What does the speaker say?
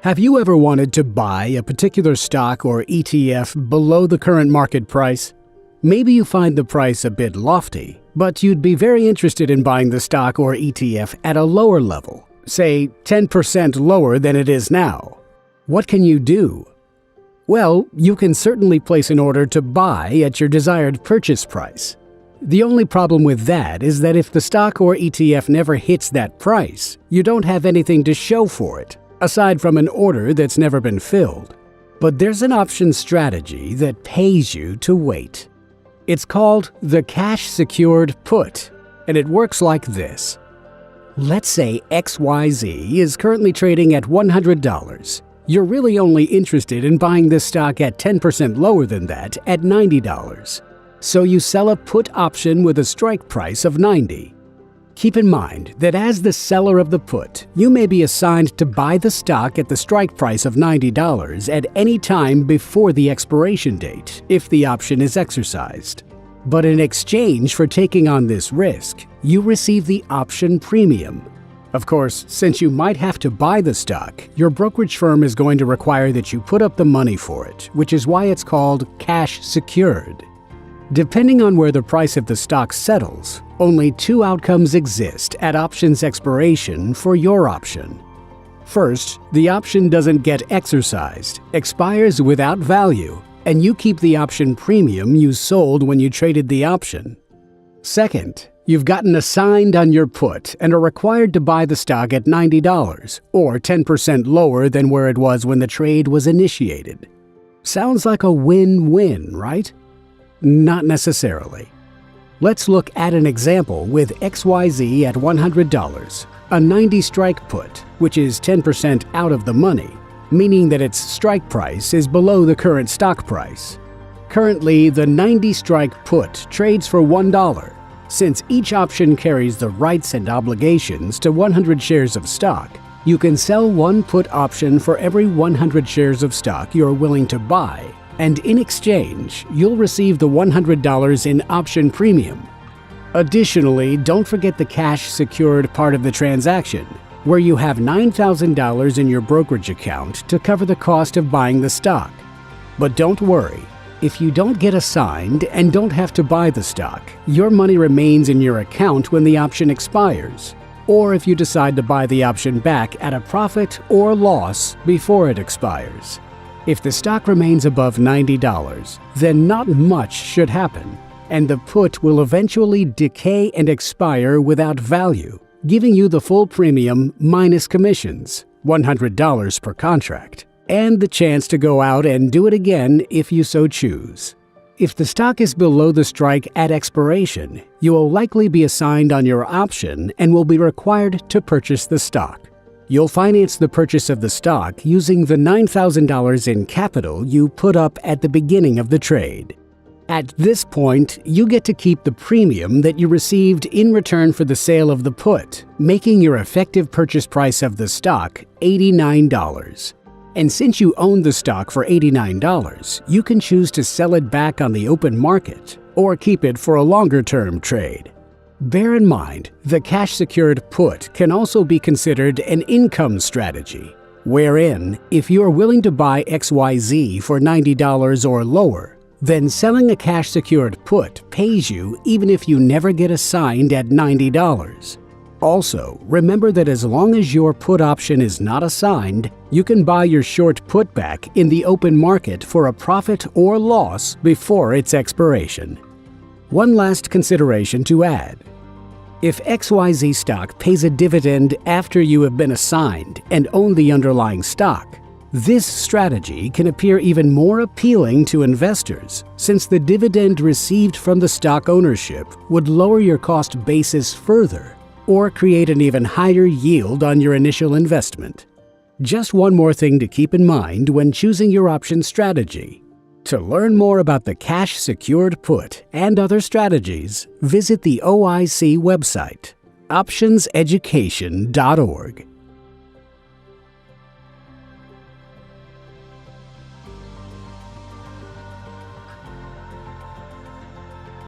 Have you ever wanted to buy a particular stock or ETF below the current market price? Maybe you find the price a bit lofty, but you'd be very interested in buying the stock or ETF at a lower level, say 10% lower than it is now. What can you do? Well, you can certainly place an order to buy at your desired purchase price. The only problem with that is that if the stock or ETF never hits that price, you don't have anything to show for it, aside from an order that's never been filled. But there's an option strategy that pays you to wait. It's called the cash-secured put, and it works like this. Let's say XYZ is currently trading at $100. You're really only interested in buying this stock at 10% lower than that at $90. So you sell a put option with a strike price of $90. Keep in mind that as the seller of the put, you may be assigned to buy the stock at the strike price of $90 at any time before the expiration date if the option is exercised. But in exchange for taking on this risk, you receive the option premium. Of course, since you might have to buy the stock, your brokerage firm is going to require that you put up the money for it, which is why it's called cash secured. Depending on where the price of the stock settles, only two outcomes exist at option's expiration for your option. First, the option doesn't get exercised, expires without value, and you keep the option premium you sold when you traded the option. Second, you've gotten assigned on your put and are required to buy the stock at $90, or 10% lower than where it was when the trade was initiated. Sounds like a win-win, right? Not necessarily. Let's look at an example with XYZ at $100, a 90 strike put, which is 10% out of the money, meaning that its strike price is below the current stock price. Currently, the 90 strike put trades for $1. Since each option carries the rights and obligations to 100 shares of stock, you can sell one put option for every 100 shares of stock you're willing to buy, and in exchange, you'll receive the $100 in option premium. Additionally, don't forget the cash-secured part of the transaction, where you have $9,000 in your brokerage account to cover the cost of buying the stock. But don't worry, if you don't get assigned and don't have to buy the stock, your money remains in your account when the option expires, or if you decide to buy the option back at a profit or loss before it expires. If the stock remains above $90, then not much should happen, and the put will eventually decay and expire without value, giving you the full premium minus commissions, $100 per contract, and the chance to go out and do it again if you so choose. If the stock is below the strike at expiration, you will likely be assigned on your option and will be required to purchase the stock. You'll finance the purchase of the stock using the $9,000 in capital you put up at the beginning of the trade. At this point, you get to keep the premium that you received in return for the sale of the put, making your effective purchase price of the stock $89. And since you own the stock for $89, you can choose to sell it back on the open market or keep it for a longer-term trade. Bear in mind, the cash-secured put can also be considered an income strategy, wherein, if you are willing to buy XYZ for $90 or lower, then selling a cash-secured put pays you even if you never get assigned at $90. Also, remember that as long as your put option is not assigned, you can buy your short put back in the open market for a profit or loss before its expiration. One last consideration to add. If XYZ stock pays a dividend after you have been assigned and own the underlying stock, this strategy can appear even more appealing to investors since the dividend received from the stock ownership would lower your cost basis further or create an even higher yield on your initial investment. Just one more thing to keep in mind when choosing your option strategy. To learn more about the cash-secured put and other strategies, visit the OIC website, optionseducation.org.